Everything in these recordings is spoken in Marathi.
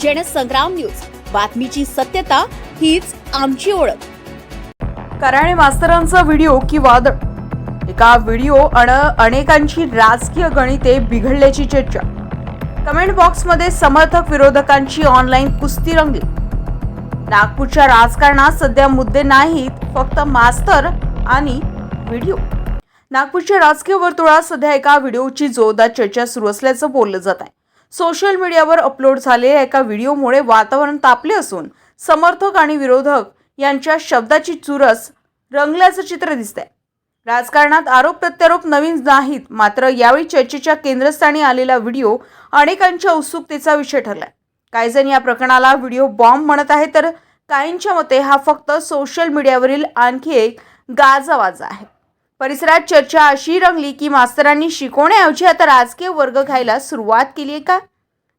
जनसंग्राम न्यूज, बातमीची सत्यता हीच आमची ओळख. कराळे मास्तरांचा व्हिडिओ की वादळ? एका व्हिडिओ अनेकांची राजकीय गणिते बिघडल्याची चर्चा. कमेंट बॉक्समध्ये समर्थक विरोधकांची ऑनलाईन कुस्ती रंगली. नागपूरच्या राजकारणात सध्या मुद्दे नाहीत, फक्त मास्तर आणि व्हिडिओ. नागपूरच्या राजकीय वर्तुळात सध्या एका व्हिडिओची जोरदार चर्चा सुरू असल्याचं बोललं जात आहे. सोशल मीडियावर अपलोड झालेल्या एका व्हिडिओमुळे वातावरण तापले असून समर्थक आणि विरोधक यांच्या शब्दाची चुरस रंगल्याचं चित्र दिसतंय. राजकारणात आरोप प्रत्यारोप नवीन नाहीत, मात्र यावेळी चर्चेच्या केंद्रस्थानी आलेला व्हिडिओ अनेकांच्या उत्सुकतेचा विषय ठरलाय. काही जण या प्रकरणाला व्हिडिओ बॉम्ब म्हणत आहेत, तर काहींच्या मते हा फक्त सोशल मीडियावरील आणखी एक गाजावाजा आहे. परिसरात चर्चा अशी रंगली की मास्तरांनी शिकवण्याऐवजी आता राजकीय वर्ग घ्यायला सुरुवात केली आहे का?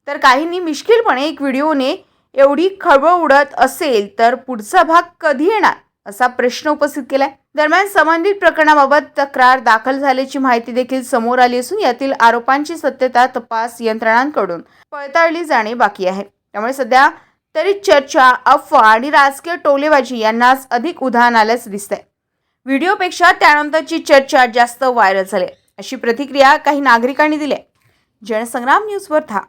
तर काहींनी मिश्किलपणे एक व्हिडिओने एवढी खळबळ उडत असेल तर पुढचा भाग कधी येणार असा प्रश्न उपस्थित केलाय. दरम्यान संबंधित प्रकरणाबाबत तक्रार दाखल झाल्याची माहिती देखील समोर आली असून यातील आरोपांची सत्यता तपास यंत्रणांकडून पडताळली जाणे बाकी आहे. त्यामुळे सध्या तरी चर्चा, अफवा आणि राजकीय टोलेबाजी यांनाच अधिक उधाण आल्याचं दिसतंय. व्हिडिओपेक्षा त्यानंतरची चर्चा जास्त व्हायरल झाली अशी प्रतिक्रिया काही नागरिकांनी दिली. जनसंग्राम न्यूज वर्धा.